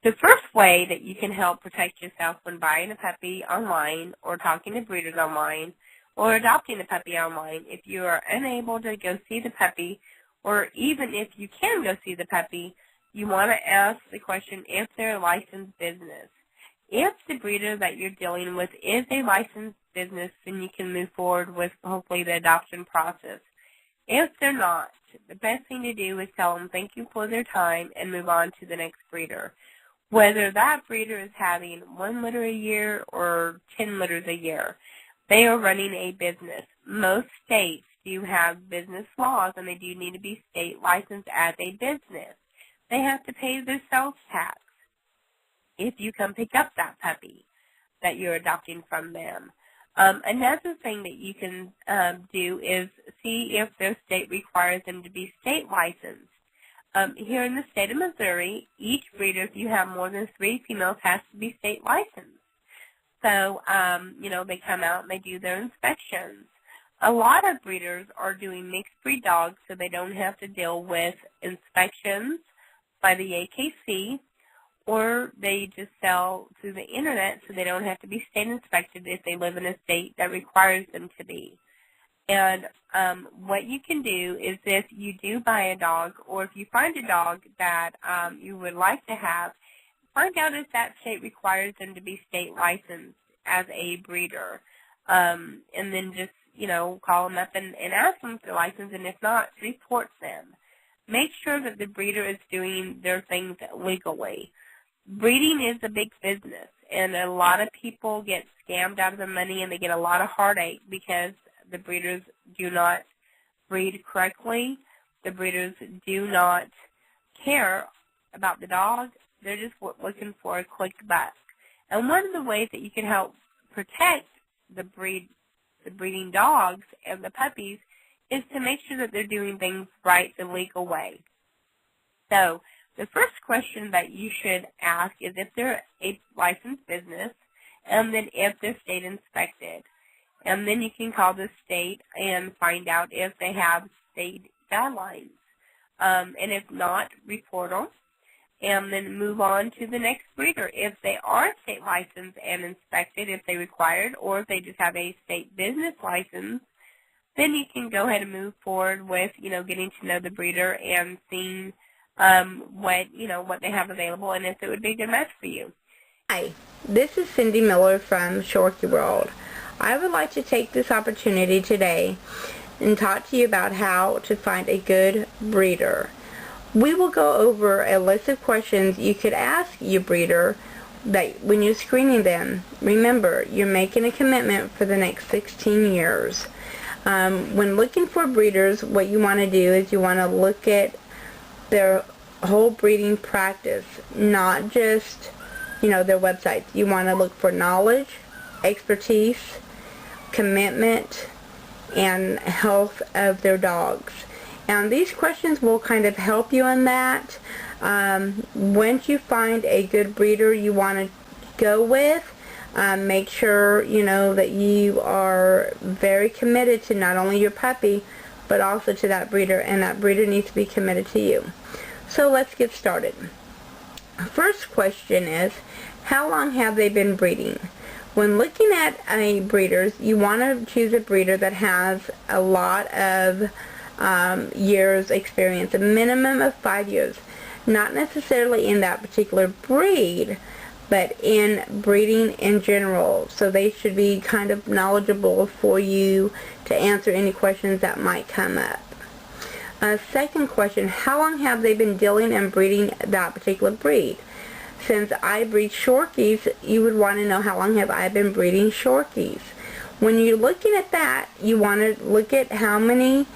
The first way that you can help protect yourself when buying a puppy online or talking to breeders online or adopting a puppy online, if you are unable to go see the puppy, or even if you can go see the puppy, you want to ask the question if they're a licensed business. If the breeder that you're dealing with is a licensed business, then you can move forward with hopefully the adoption process. If they're not, the best thing to do is tell them thank you for their time and move on to the next breeder. Whether that breeder is having 1 litter a year or 10 litters a year, they are running a business. Most states do have business laws, and they do need to be state licensed as a business. They have to pay their sales tax if you come pick up that puppy that you're adopting from them. Another thing that you can do is see if their state requires them to be state licensed. Here in the state of Missouri, each breeder, if you have more than 3 females, has to be state licensed. So, they come out and they do their inspections. A lot of breeders are doing mixed breed dogs so they don't have to deal with inspections by the AKC, or they just sell through the internet so they don't have to be state inspected if they live in a state that requires them to be. And what you can do is if you do buy a dog, or if you find a dog that you would like to have, find out if that state requires them to be state licensed as a breeder. And then just, call them up and ask them if they're licensed, and if not, report them. Make sure that the breeder is doing their things legally. Breeding is a big business, and a lot of people get scammed out of their money, and they get a lot of heartache because the breeders do not breed correctly. The breeders do not care about the dog. They're just looking for a quick buck. And one of the ways that you can help protect the breeding dogs and the puppies is to make sure that they're doing things right the legal way. So the first question that you should ask is if they're a licensed business, and then if they're state inspected. And then you can call the state and find out if they have state guidelines. And if not, report them, and then move on to the next breeder. If they are state licensed and inspected, if they required, or if they just have a state business license, then you can go ahead and move forward with, getting to know the breeder and seeing what they have available and if it would be a good match for you. Hi, this is Cindy Miller from ShorkieWorld. I would like to take this opportunity today and talk to you about how to find a good breeder. We will go over a list of questions you could ask your breeder that when you're screening them. Remember, you're making a commitment for the next 16 years. When looking for breeders, what you want to do is you want to look at their whole breeding practice, not just, their websites. You want to look for knowledge, expertise, commitment, and health of their dogs. And these questions will kind of help you on that. Once you find a good breeder you want to go with, make sure that you are very committed to not only your puppy but also to that breeder, and that breeder needs to be committed to you. So let's get started. First question is, how long have they been breeding? When looking at a breeder, you want to choose a breeder that has a lot of years experience, a minimum of 5 years. Not necessarily in that particular breed, but in breeding in general. So they should be kind of knowledgeable for you to answer any questions that might come up. Second question, how long have they been dealing and breeding that particular breed? Since I breed Shorkies, you would want to know how long have I been breeding Shorkies. When you're looking at that, you want to look at how many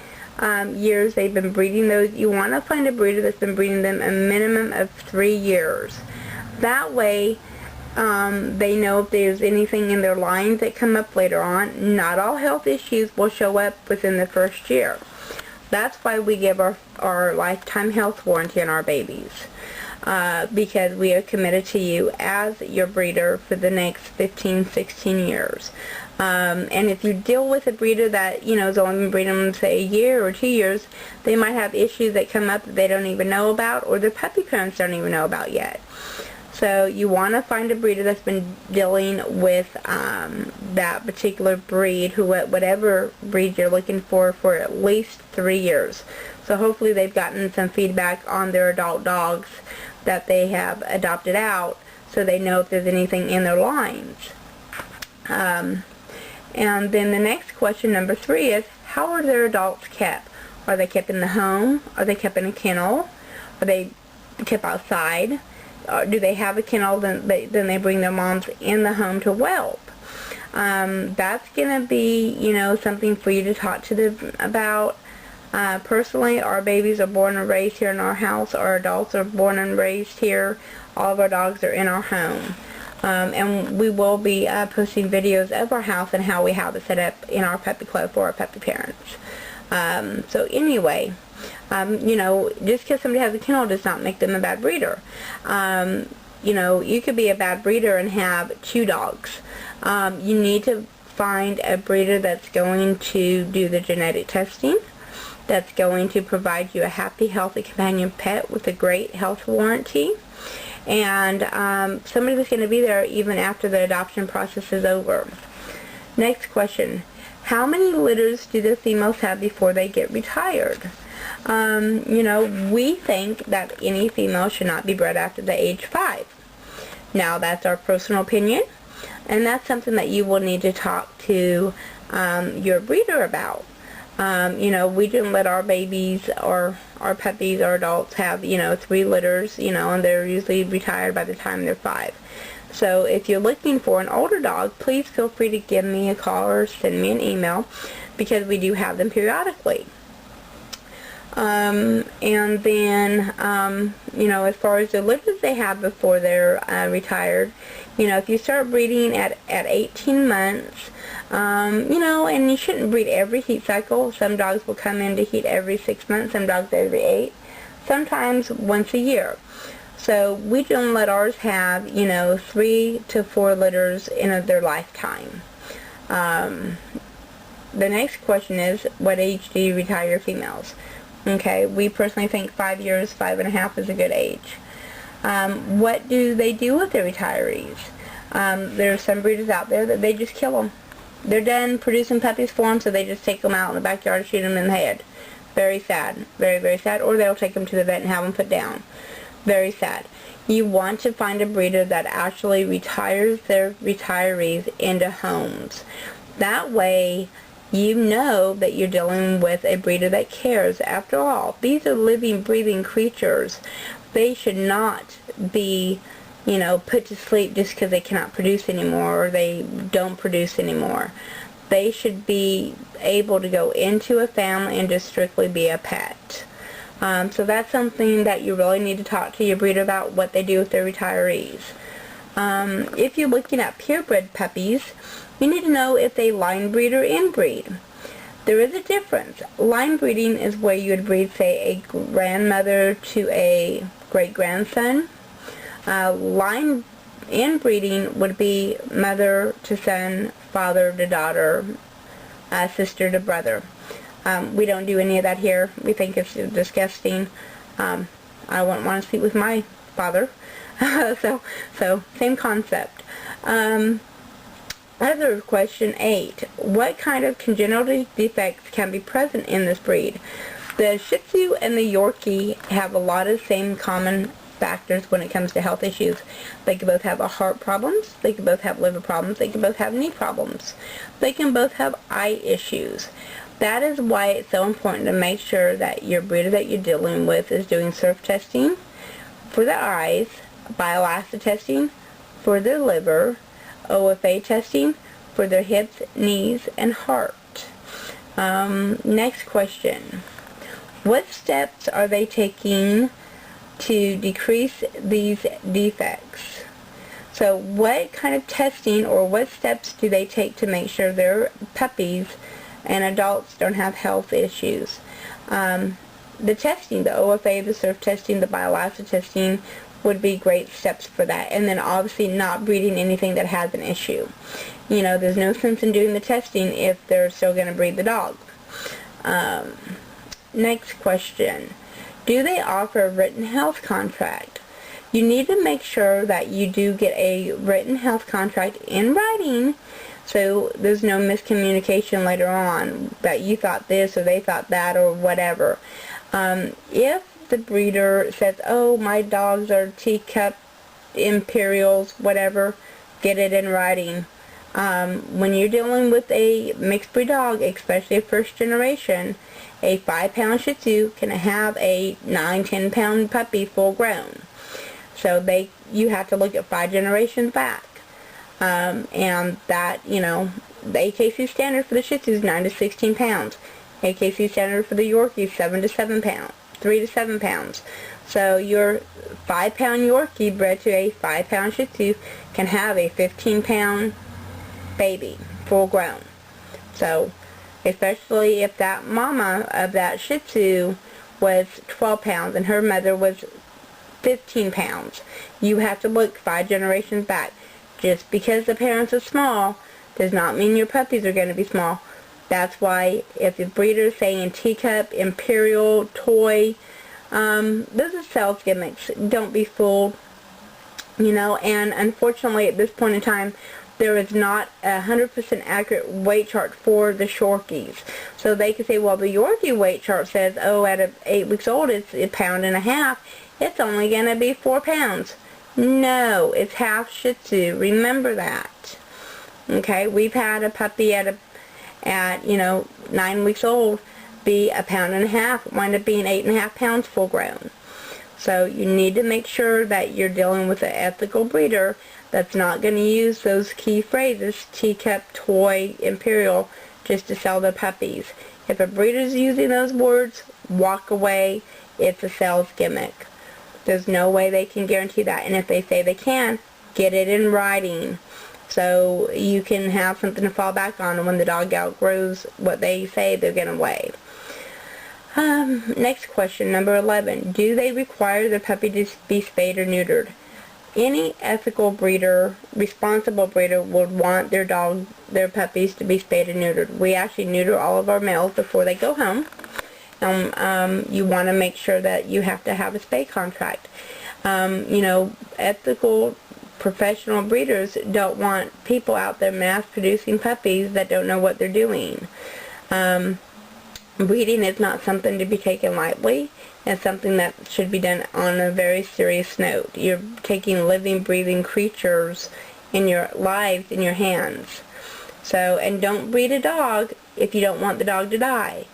years they've been breeding those. You want to find a breeder that's been breeding them a minimum of 3 years. That way, they know if there's anything in their lines that come up later on. Not all health issues will show up within the first year. That's why we give our lifetime health warranty on our babies. Because we are committed to you as your breeder for the next 15, 16 years. And if you deal with a breeder that, has only been breeding them, say, a year or 2 years, they might have issues that come up that they don't even know about, or their puppy parents don't even know about yet. So you want to find a breeder that's been dealing with that particular breed, whatever breed you're looking for at least 3 years. So hopefully they've gotten some feedback on their adult dogs that they have adopted out, so they know if there's anything in their lines. And then the next question, number 3, is how are their adults kept? Are they kept in the home? Are they kept in a kennel? Are they kept outside? Do they have a kennel? Then they bring their moms in the home to whelp. That's going to be, you know, something for you to talk to them about. Personally, our babies are born and raised here in our house. Our adults are born and raised here. All of our dogs are in our home. And we will be posting videos of our house and how we have it set up in our puppy club for our puppy parents. So anyway, you know, just because somebody has a kennel does not make them a bad breeder. You know, you could be a bad breeder and have 2 dogs. You need to find a breeder that's going to do the genetic testing, that's going to provide you a happy, healthy companion pet with a great health warranty, and somebody that's going to be there even after the adoption process is over. Next question. How many litters do the females have before they get retired? You know, we think that any female should not be bred after the age 5. Now, that's our personal opinion, and that's something that you will need to talk to your breeder about. You know, we didn't let our babies or our puppies or adults have, you know, 3 litters, you know, and they're usually retired by the time they're 5. So if you're looking for an older dog, please feel free to give me a call or send me an email, because we do have them periodically. And then, you know, as far as the litters they have before they're retired, you know, if you start breeding at 18 months, you know, and you shouldn't breed every heat cycle. Some dogs will come into heat every 6 months, some dogs every 8, sometimes once a year. So we don't let ours have, you know, 3 to 4 litters in their lifetime. The next question is, what age do you retire your females? Okay, we personally think 5 years, 5.5 is a good age. What do they do with their retirees? There's some breeders out there that they just kill them. They're done producing puppies for them, so they just take them out in the backyard and shoot them in the head. Very sad. Very, very sad. Or they'll take them to the vet and have them put down. Very sad. You want to find a breeder that actually retires their retirees into homes. That way, you know that you're dealing with a breeder that cares. After all, these are living, breathing creatures. They should not be, you know, put to sleep just because they cannot produce anymore or they don't produce anymore. They should be able to go into a family and just strictly be a pet. So that's something that you really need to talk to your breeder about, what they do with their retirees. If you're looking at purebred puppies, you need to know if they line breed or inbreed. There is a difference. Line breeding is where you would breed, say, a grandmother to a great-grandson. Line inbreeding would be mother to son, father to daughter, sister to brother. We don't do any of that here. We think it's disgusting. I wouldn't want to sleep with my father. so same concept. Other question 8. What kind of congenital defects can be present in this breed? The Shih Tzu and the Yorkie have a lot of same common factors when it comes to health issues. They can both have heart problems, they can both have liver problems, they can both have knee problems, they can both have eye issues. That is why it's so important to make sure that your breeder that you're dealing with is doing surf testing for the eyes, bile acid testing for their liver, OFA testing for their hips, knees, and heart. Next question. What steps are they taking to decrease these defects? So what kind of testing or what steps do they take to make sure their puppies and adults don't have health issues? The testing, the OFA, the surf testing, the bile acid testing would be great steps for that. And then obviously not breeding anything that has an issue. You know, there's no sense in doing the testing if they're still going to breed the dog. Next question. Do they offer a written health contract? You need to make sure that you do get a written health contract in writing, so there's no miscommunication later on that you thought this or they thought that or whatever. If the breeder says, oh, my dogs are teacup imperials, whatever, get it in writing. When you're dealing with a mixed breed dog, especially a first generation, a 5-pound Shih Tzu can have a 9-10 pound puppy full grown. So you have to look at 5 generations back. And that, you know, the AKC standard for the Shih Tzu is 9 to 16 pounds. AKC standard for the Yorkie is 3 to 7 pounds. So your 5-pound Yorkie bred to a 5-pound Shih Tzu can have a 15-pound baby, full grown. So, especially if that mama of that Shih Tzu was 12 pounds and her mother was 15 pounds, you have to look 5 generations back. Just because the parents are small does not mean your puppies are going to be small. That's why if the breeder is saying teacup, imperial, toy, those are sales gimmicks. Don't be fooled. You know, and unfortunately at this point in time, there is not a 100% accurate weight chart for the Shorkies. So they could say, well, the Yorkie weight chart says, oh, at 8 weeks old, it's 1.5 pounds. It's only going to be 4 pounds. No, it's half Shih Tzu. Remember that. Okay, we've had a puppy at 9 weeks old be 1.5 pounds, wind up being 8.5 pounds full grown. So you need to make sure that you're dealing with an ethical breeder that's not going to use those key phrases, teacup, toy, imperial, just to sell their puppies. If a breeder's using those words, walk away. It's a sales gimmick. There's no way they can guarantee that. And if they say they can, get it in writing so you can have something to fall back on when the dog outgrows what they say they're going to weigh. Next question, number 11. Do they require the puppy to be spayed or neutered? Any ethical breeder, responsible breeder, would want their puppies to be spayed and neutered. We actually neuter all of our males before they go home. You want to make sure that you have to have a spay contract. You know, ethical, professional breeders don't want people out there mass-producing puppies that don't know what they're doing. Breeding is not something to be taken lightly. It's something that should be done on a very serious note. You're taking living, breathing creatures in your lives in your hands. So, and don't breed a dog if you don't want the dog to die.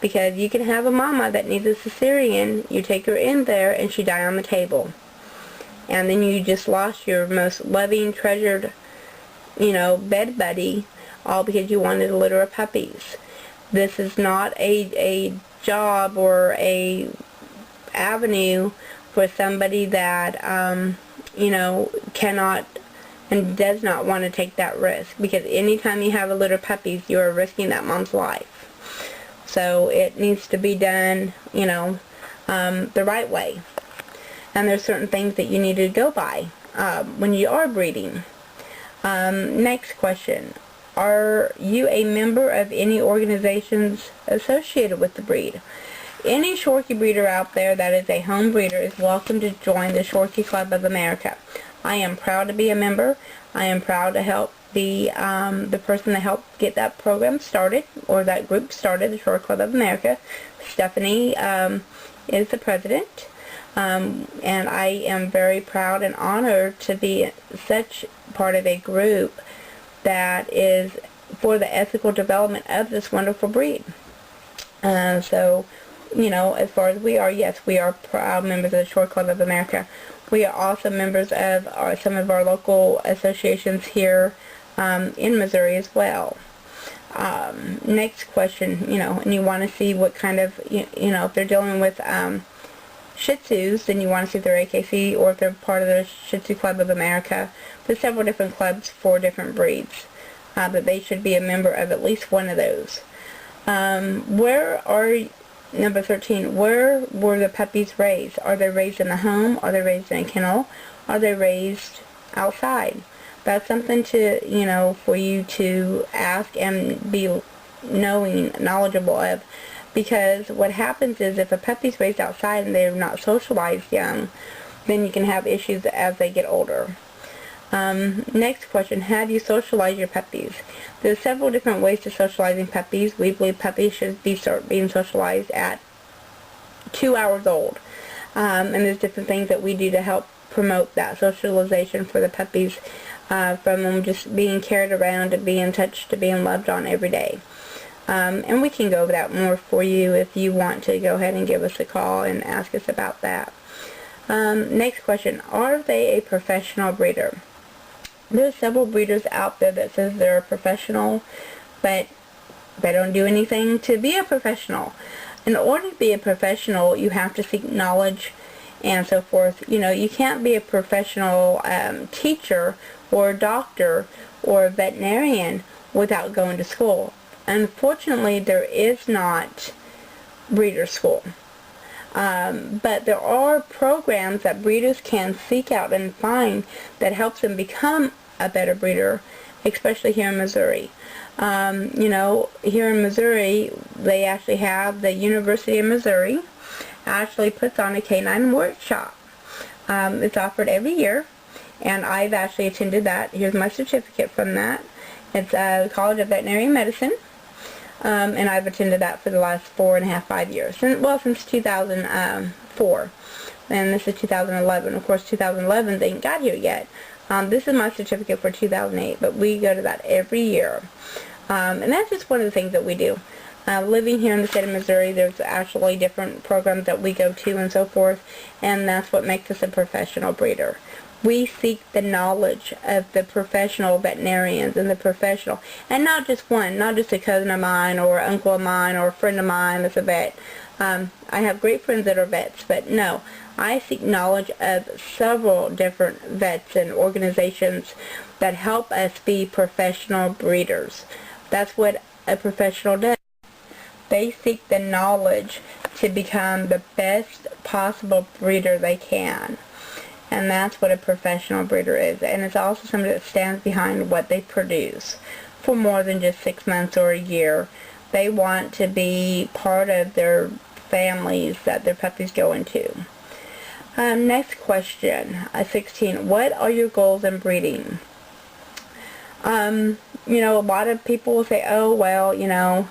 Because you can have a mama that needs a cesarean, you take her in there and she die on the table. And then you just lost your most loving, treasured, you know, bed buddy, all because you wanted a litter of puppies. This is not a job or a avenue for somebody that, you know, cannot and does not want to take that risk. Because anytime you have a litter of puppies, you are risking that mom's life. So it needs to be done, you know, the right way. And there's certain things that you need to go by when you are breeding. Next question. Are you a member of any organizations associated with the breed? Any Shorkie breeder out there that is a home breeder is welcome to join the Shorkie Club of America. I am proud to be a member. I am proud to help be the person that helped get that program started, or that group started, the Shorkie Club of America. Stephanie is the president. And I am very proud and honored to be such part of a group that is for the ethical development of this wonderful breed. So, you know, as far as we are, yes, we are proud members of the Shorkie Club of America. We are also members of some of our local associations here in Missouri as well. Next question, you know, and you want to see what kind of, you know, if they're dealing with Shih Tzus, then you want to see if they're AKC or if they're part of the Shih Tzu Club of America. There's several different clubs for different breeds, but they should be a member of at least one of those. Number 13, where were the puppies raised? Are they raised in the home? Are they raised in a kennel? Are they raised outside? That's something to, you know, for you to ask and be knowledgeable of. Because what happens is if a puppy's raised outside and they're not socialized young, then you can have issues as they get older. Next question, how do you socialize your puppies? There's several different ways to socializing puppies. We believe puppies should start being socialized at 2 hours old. And there's different things that we do to help promote that socialization for the puppies, from them just being carried around to being touched to being loved on every day. And we can go over that more for you if you want to go ahead and give us a call and ask us about that. Next question, are they a professional breeder? There's several breeders out there that says they're a professional, but they don't do anything to be a professional. In order to be a professional, you have to seek knowledge and so forth. You know, you can't be a professional teacher or doctor or veterinarian without going to school. Unfortunately, there is not breeder school. But there are programs that breeders can seek out and find that helps them become a better breeder, especially here in Missouri. You know, here in Missouri, they actually have the University of Missouri actually puts on a canine workshop. It's offered every year, and I've actually attended that. Here's my certificate from that. It's College of Veterinary Medicine. And I've attended that for the last 5 years. Since 2004. And this is 2011. Of course, 2011, they ain't got here yet. This is my certificate for 2008, but we go to that every year. And that's just one of the things that we do. Living here in the state of Missouri, there's actually different programs that we go to and so forth, and that's what makes us a professional breeder. We seek the knowledge of the professional veterinarians and the professional, and not just one, not just a cousin of mine or uncle of mine or a friend of mine that's a vet. I have great friends that are vets, but no, I seek knowledge of several different vets and organizations that help us be professional breeders. That's what a professional does. They seek the knowledge to become the best possible breeder they can. And that's what a professional breeder is. And it's also somebody that stands behind what they produce for more than just 6 months or a year. They want to be part of their families that their puppies go into. Next question, 16. What are your goals in breeding? You know, a lot of people will say, oh, well, you know,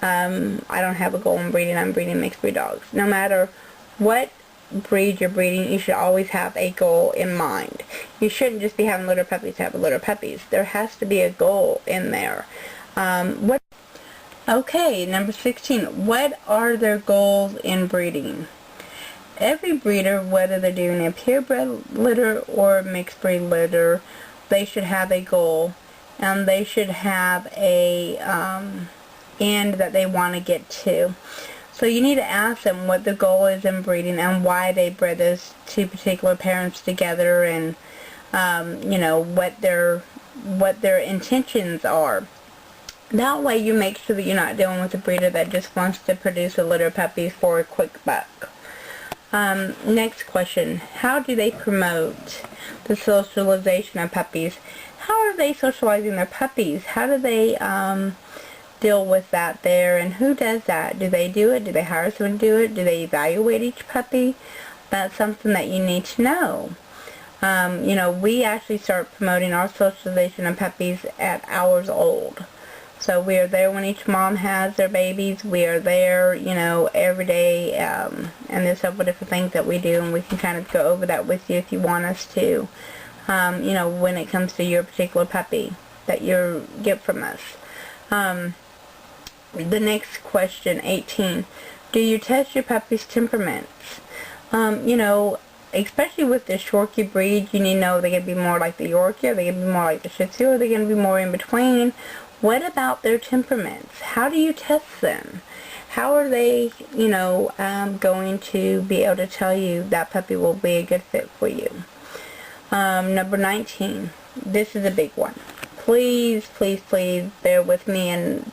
I don't have a goal in breeding. I'm breeding mixed breed dogs. No matter what breed you're breeding, you should always have a goal in mind. You shouldn't just be having litter puppies to have litter puppies. There has to be a goal in there. Okay, number 16. What are their goals in breeding? Every breeder, whether they're doing a purebred litter or mixed breed litter, they should have a goal, and they should have a end that they want to get to. So you need to ask them what the goal is in breeding and why they bred those two particular parents together, and you know, what their intentions are. That way you make sure that you're not dealing with a breeder that just wants to produce a litter of puppies for a quick buck. Next question, how do they promote the socialization of puppies? How are they socializing their puppies? How do they deal with that there, and who does that? Do they do it? Do they hire someone to do it? Do they evaluate each puppy? That's something that you need to know. You know, we actually start promoting our socialization of puppies at hours old. So we are there when each mom has their babies. We are there, you know, every day, and there's several different things that we do, and we can kind of go over that with you if you want us to, you know, when it comes to your particular puppy that you get from us. The next question, 18. Do you test your puppy's temperaments? You know, especially with the Shorkie breed, you need to know they're going to be more like the Yorkie, or they're going to be more like the Shih Tzu, or they're going to be more in between. What about their temperaments? How do you test them? How are they, you know, going to be able to tell you that puppy will be a good fit for you? Number 19. This is a big one. Please, please, please bear with me and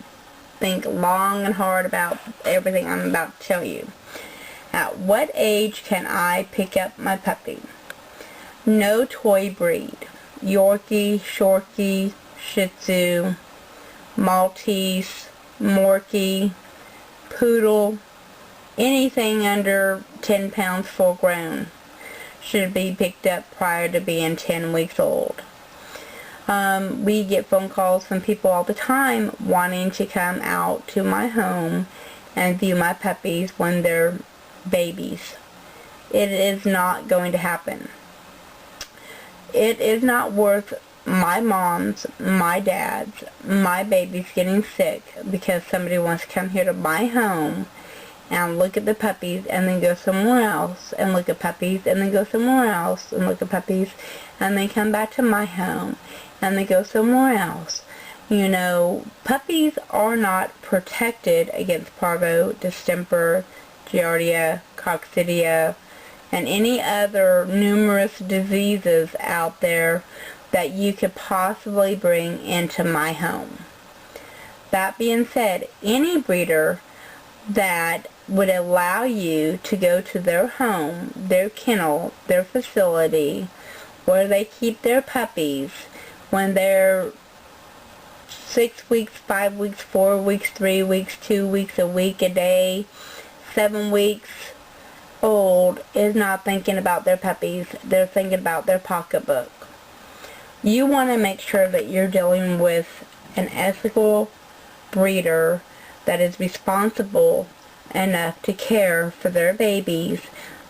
think long and hard about everything I'm about to tell you. At what age can I pick up my puppy? No toy breed. Yorkie, Shorkie, Shih Tzu, Maltese, Morkie, Poodle, anything under 10 pounds full grown. should be picked up prior to being 10 weeks old. We get phone calls from people all the time wanting to come out to my home and view my puppies when they're babies. It is not going to happen. It is not worth my mom's, my dad's, my babies getting sick because somebody wants to come here to my home and look at the puppies and then go somewhere else and look at puppies and then go somewhere else and look at puppies and then come back to my home and then go somewhere else. You know, puppies are not protected against parvo, distemper, giardia, coccidia, and any other numerous diseases out there that you could possibly bring into my home. That being said, any breeder that would allow you to go to their home, their kennel, their facility, where they keep their puppies when they're 6 weeks, 5 weeks, 4 weeks, 3 weeks, 2 weeks, a week, a day, 7 weeks old, is not thinking about their puppies. They're thinking about their pocketbook. You want to make sure that you're dealing with an ethical breeder that is responsible enough to care for their babies,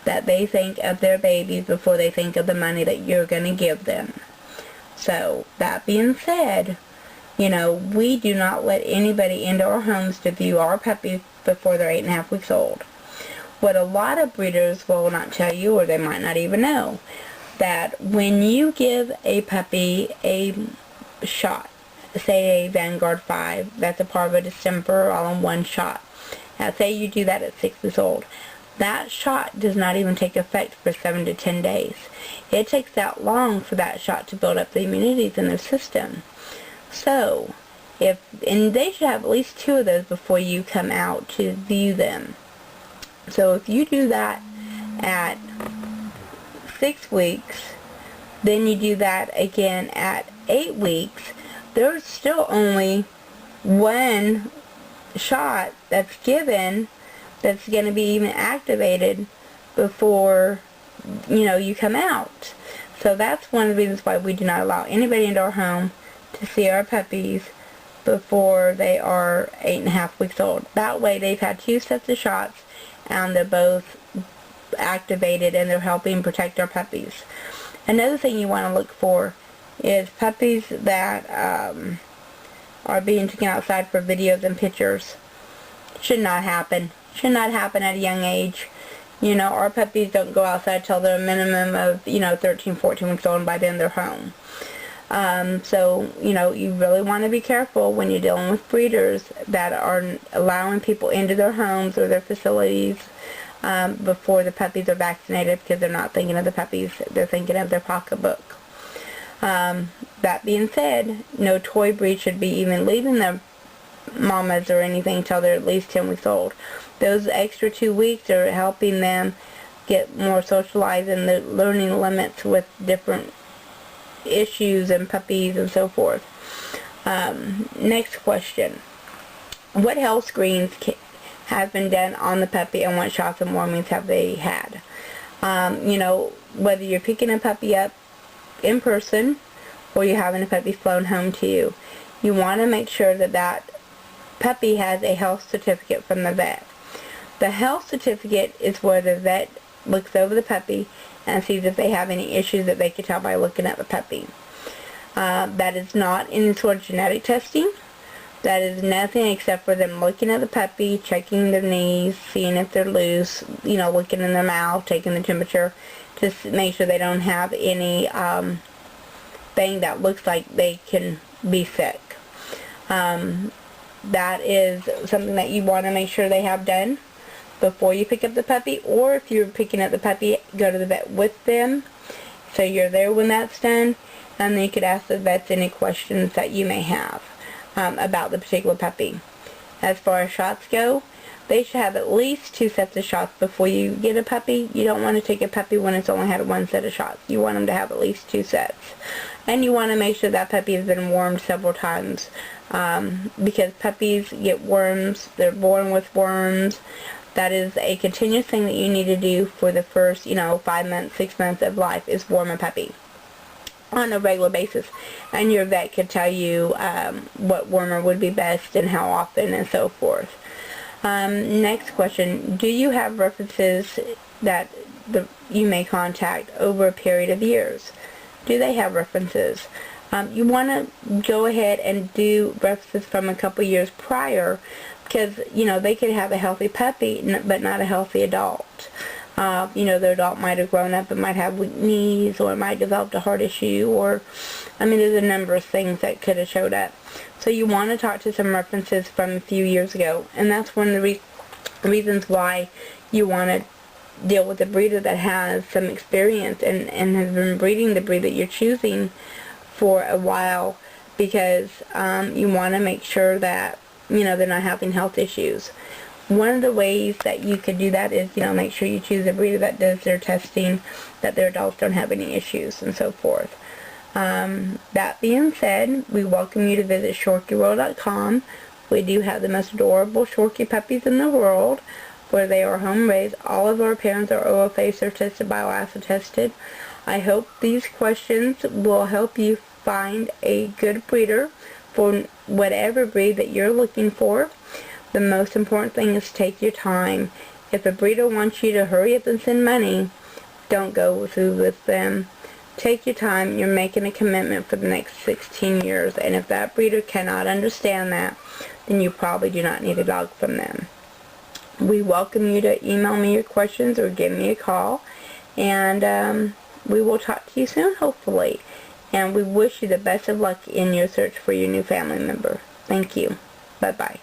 that they think of their babies before they think of the money that you're going to give them. So, that being said, you know, we do not let anybody into our homes to view our puppies before they're 8.5 weeks old. What a lot of breeders will not tell you, or they might not even know, that when you give a puppy a shot, say a Vanguard 5, that's a parvo distemper all in one shot. Now say you do that at 6 weeks old. That shot does not even take effect for 7 to 10 days. It takes that long for that shot to build up the immunities in their system. So, and they should have at least 2 of those before you come out to view them. So if you do that at 6 weeks, then you do that again at 8 weeks, there's still only 1 shot that's given that's going to be even activated before, you know, you come out. So that's one of the reasons why we do not allow anybody into our home to see our puppies before they are 8.5 weeks old. That way they've had 2 sets of shots and they're both activated and they're helping protect our puppies. Another thing you want to look for is puppies that are being taken outside for videos and pictures. Should not happen. Should not happen at a young age. You know, our puppies don't go outside till they're a minimum of, 13, 14 weeks old, and by then they're home. So, you really want to be careful when you're dealing with breeders that are allowing people into their homes or their facilities before the puppies are vaccinated, because they're not thinking of the puppies, they're thinking of their pocketbook. That being said, no toy breed should be even leaving their mamas or anything until they're at least 10 weeks old. Those extra 2 weeks are helping them get more socialized and the learning limits with different issues and puppies and so forth. Next question. What health screens have been done on the puppy and what shots and warmings have they had? Whether you're picking a puppy up in person or you're having a puppy flown home to you, you want to make sure that that puppy has a health certificate from the vet. The health certificate is where the vet looks over the puppy and sees if they have any issues that they can tell by looking at the puppy. That is not any sort of genetic testing. That is nothing except for them looking at the puppy, checking their knees, seeing if they're loose, looking in their mouth, taking the temperature, to make sure they don't have any thing that looks like they can be sick. That is something that you want to make sure they have done before you pick up the puppy, or if you're picking up the puppy, go to the vet with them so you're there when that's done, and then you could ask the vets any questions that you may have about the particular puppy. As far as shots go, they should have at least 2 sets of shots before you get a puppy. You don't want to take a puppy when it's only had 1 set of shots. You want them to have at least 2 sets. And you want to make sure that puppy has been warmed several times, because puppies get worms. They're born with worms. That is a continuous thing that you need to do for the first, 5 months, 6 months of life, is worm a puppy on a regular basis. And your vet could tell you what wormer would be best and how often and so forth. Next question, do you have references that you may contact over a period of years? Do they have references? You want to go ahead and do references from a couple years prior, because, they could have a healthy puppy but not a healthy adult. The adult might have grown up and might have weak knees, or it might develop a heart issue, or, there's a number of things that could have showed up. So you want to talk to some references from a few years ago, and that's one of the reasons why you want to deal with a breeder that has some experience and has been breeding the breed that you're choosing for a while, because you want to make sure that, they're not having health issues. One of the ways that you could do that is, make sure you choose a breeder that does their testing, that their adults don't have any issues, and so forth. That being said, we welcome you to visit ShorkieWorld.com. We do have the most adorable Shorkie puppies in the world, where they are home raised. All of our parents are OFA tested, bioacid tested. I hope these questions will help you find a good breeder for whatever breed that you're looking for. The most important thing is take your time. If a breeder wants you to hurry up and send money, don't go through with them. Take your time. You're making a commitment for the next 16 years, and if that breeder cannot understand that, then you probably do not need a dog from them. We welcome you to email me your questions or give me a call, and we will talk to you soon, hopefully. And we wish you the best of luck in your search for your new family member. Thank you. Bye-bye.